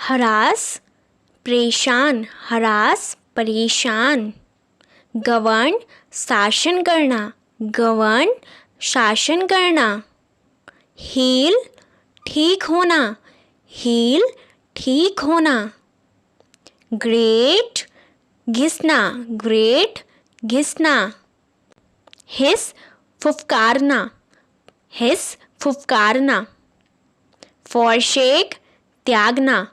Harass परेशान, harass परेशान। Govern शासन करना, गवर्न शासन करना। हील ठीक होना, हील ठीक होना। Great घिसना, great घिसना। हिस फुफकारना, हिस फुफकारना। फॉरशेक त्यागना,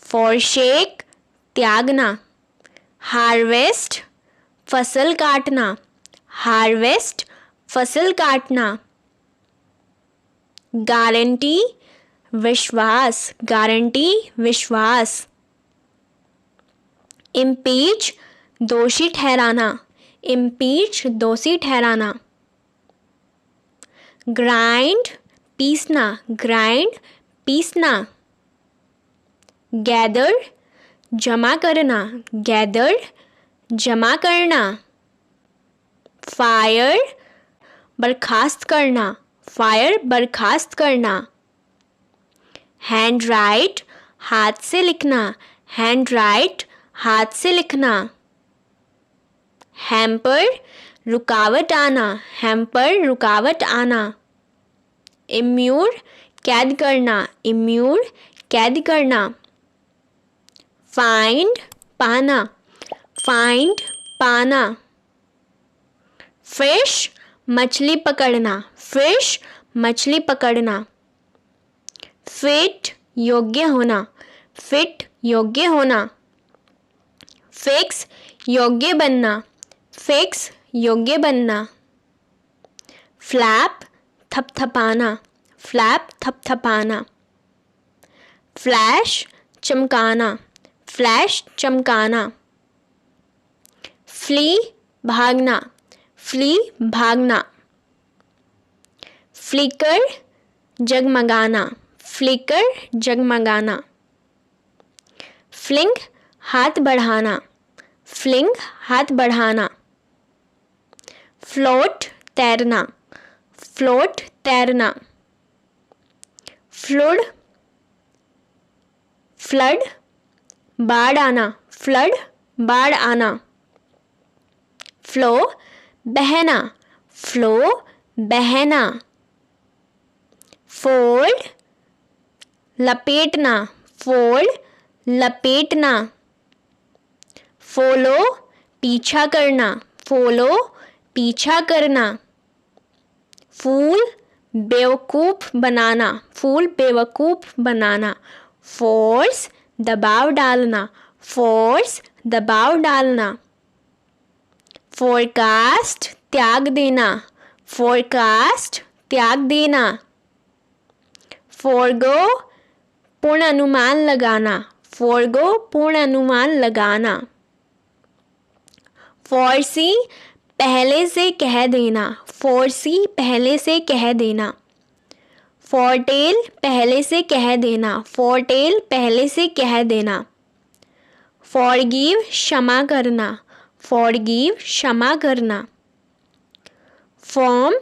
फॉरशेक त्यागना। हार्वेस्ट फसल काटना, हार्वेस्ट फसल काटना। गारंटी विश्वास, गारंटी विश्वास। इम्पीच दोषी ठहराना, इम्पीच दोषी ठहराना। ग्राइंड पीसना, ग्राइंड पीसना। गैदर जमा करना, गैदर जमा करना। फायर बर्खास्त करना, फायर बर्खास्त करना। हैंड राइट हाथ से लिखना, हैंड राइट हाथ से लिखना। हैम्पर रुकावट आना, हैम्पर रुकावट आना। इम्यूर कैद करना, इम्यूर कैद करना। फाइंड पाना, फाइंड पाना। फिश मछली पकड़ना, फिश मछली पकड़ना। फिट योग्य होना, फिट योग्य होना। फिक्स योग्य बनना, फिक्स योग्य बनना। फ्लैप थपथपाना, फ्लैप थपथपाना। फ्लैश चमकाना, फ्लैश चमकाना। फ्ली भागना, फ्ली भागना। फ्लिकर जगमगाना, फ्लिकर जगमगाना। फ्लिंग हाथ बढ़ाना, फ्लिंग हाथ बढ़ाना। फ्लोट तैरना, फ्लोट तैरना। फ्लड फ्लड बाढ़ आना, फ्लड बाढ़ आना। फ्लो बहना, फ्लो बहना। फोल्ड लपेटना, फोल्ड लपेटना। फॉलो पीछा करना, फॉलो पीछा करना। फूल बेवकूफ़ बनाना, फूल बेवकूफ़ बनाना। फोर्स दबाव डालना, फोर्स दबाव डालना। फोरकास्ट त्याग देना, फोरकास्ट त्याग देना। फोरगो पूर्ण अनुमान लगाना, फोरगो पूर्ण अनुमान लगाना। फोर्सी पहले से कह देना, फोर्सी पहले से कह देना। फोरटेल पहले से कह देना, फोरटेल पहले से कह देना। फॉरगिव क्षमा करना, फॉरगिव क्षमा करना। फॉर्म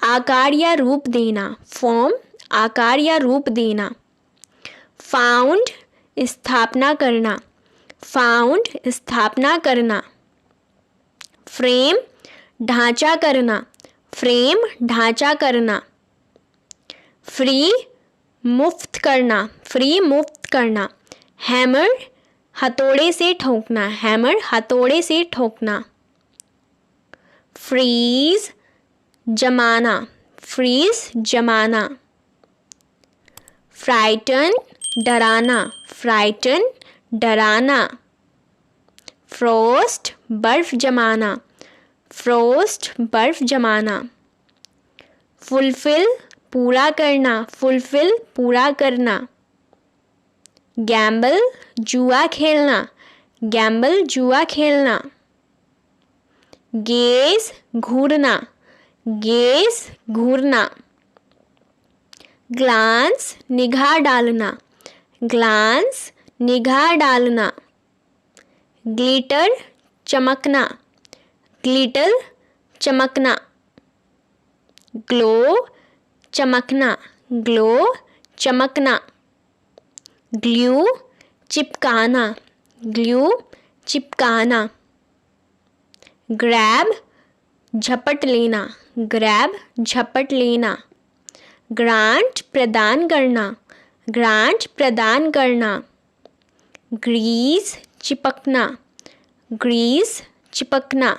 आकार या रूप देना, फॉर्म आकार या रूप देना। फाउंड स्थापना करना, फाउंड स्थापना करना। फ्रेम ढांचा करना, फ्रेम ढांचा करना। फ्री मुफ्त करना, फ्री मुफ्त करना। हैमर हथौड़े से ठोकना, हैमर हथौड़े से ठोकना। फ्रीज जमाना, फ्रीज जमाना। फ्राइटन डराना, फ्राइटन डराना। फ्रोस्ट बर्फ जमाना, फ्रोस्ट बर्फ जमाना। फुलफिल पूरा करना, फुलफिल पूरा करना। गैम्बल जुआ खेलना, गैम्बल जुआ खेलना। गेज घूरना, गेज घूरना। ग्लांस निगाह डालना, ग्लांस निगाह डालना। ग्लिटर चमकना, ग्लिटर चमकना। ग्लो चमकना, ग्लो चमकना। ग्लू चिपकाना, ग्लू चिपकाना। ग्रैब झपट लेना, ग्रैब झपट लेना। ग्रांट प्रदान करना, ग्रांट प्रदान करना। ग्रीस चिपकना, ग्रीस चिपकना।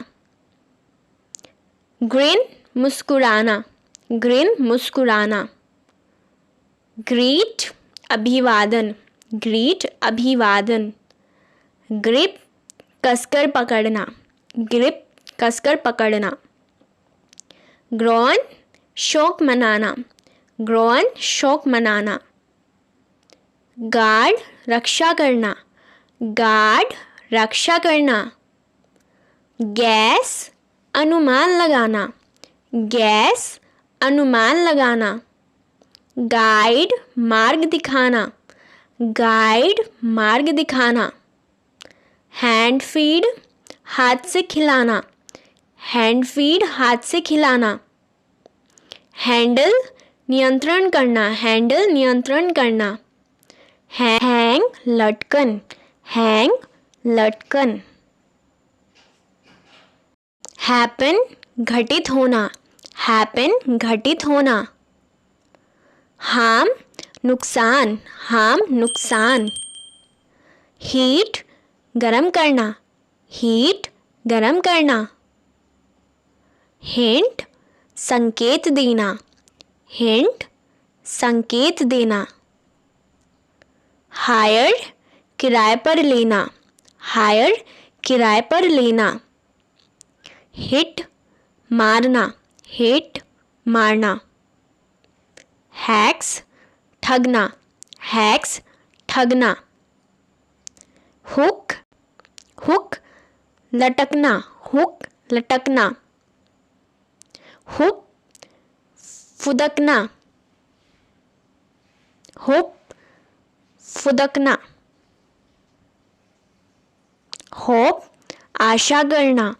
ग्रिन मुस्कुराना, ग्रिन मुस्कुराना। ग्रीट अभिवादन, ग्रीट अभिवादन। ग्रिप कसकर पकड़ना, ग्रिप कसकर पकड़ना। ग्रोन शौक मनाना, ग्रोन शौक मनाना। गार्ड रक्षा करना, गार्ड रक्षा करना। गैस अनुमान लगाना, गैस अनुमान लगाना। गाइड मार्ग दिखाना, गाइड मार्ग दिखाना। हैंड फीड हाथ से खिलाना, हैंड फीड हाथ से खिलाना। हैंडल नियंत्रण करना, हैंडल नियंत्रण करना। हैंग लटकन, हैंग लटकन। हैपन घटित होना, हैपन घटित होना। हार्म नुकसान, हार्म नुकसान। हीट गरम करना, हीट गरम करना। हिंट संकेत देना, हिंट संकेत देना। हायर किराए पर लेना, हायर किराए पर लेना। हिट मारना, हिट मारना। हैक्स ठगना, हैक्स ठगना। हुक हुक लटकना, हुक लटकना। हुक फुदकना, हुक फुदकना। होप आशा करना,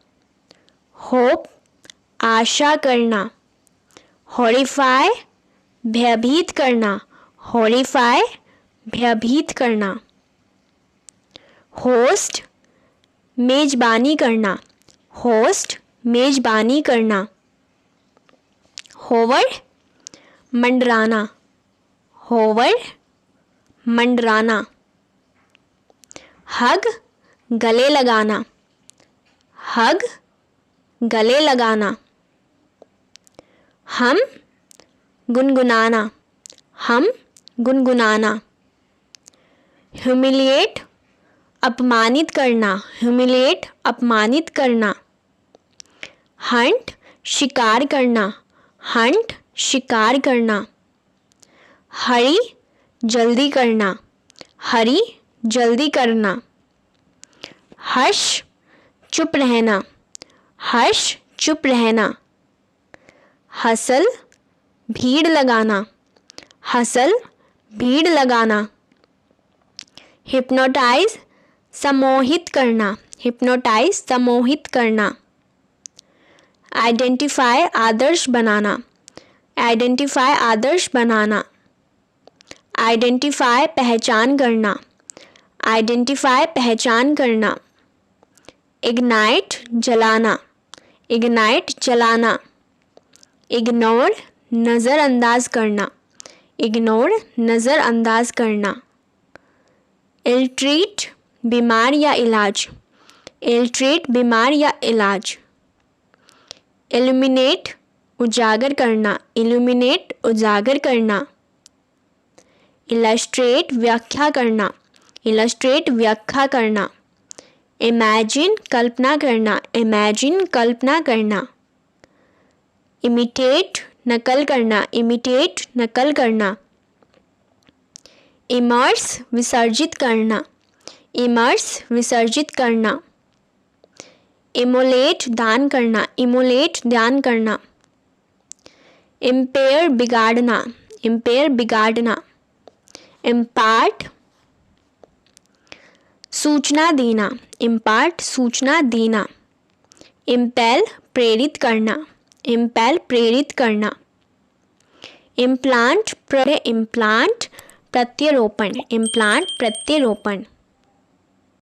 होप आशा करना। हॉरिफाई भयभीत करना, हॉरिफाई भयभीत करना। होस्ट मेजबानी करना, होस्ट मेजबानी करना। Hover मंडराना, hover मंडराना। हग गले लगाना, हग गले लगाना। हम गुनगुनाना, हम गुनगुनाना। ह्यूमिलिएट अपमानित करना, ह्यूमिलिएट अपमानित करना। हंट शिकार करना, हंट शिकार करना। हरी जल्दी करना, हरी जल्दी करना। हर्ष चुप रहना, हर्ष चुप रहना। हसल भीड़ लगाना, हसल भीड़ लगाना। हिप्नोटाइज सम्मोहित करना, हिप्नोटाइज सम्मोहित करना। आइडेंटिफाई आदर्श बनाना, आइडेंटिफाई आदर्श बनाना। आइडेंटिफाई पहचान करना, आइडेंटिफाई पहचान करना। इग्नाइट जलाना, इग्नाइट जलाना। इग्नोर नज़रअंदाज करना, इग्नोर नज़रअंदाज करना। इल्ट्रीट बीमार या इलाज, इल्ट्रीट बीमार या इलाज। इल्यूमिनेट उजागर करना, इल्यूमिनेट उजागर करना। इलस्ट्रेट व्याख्या करना, इलस्ट्रेट व्याख्या करना। इमेजिन कल्पना करना, इमेजिन कल्पना करना। इमिटेट नकल करना, इमिटेट नकल करना। इमर्स विसर्जित करना, इमर्स विसर्जित करना। इमोलेट दान करना, इमोलेट दान करना। इम्पेयर बिगाड़ना, इम्पेयर बिगाड़ना। इम्पार्ट सूचना देना, इम्पार्ट सूचना देना। इम्पेल प्रेरित करना, इम्पेल प्रेरित करना। इम्प्लांट इम्प्लांट प्रत्यारोपण, इम्प्लांट प्रत्यारोपण।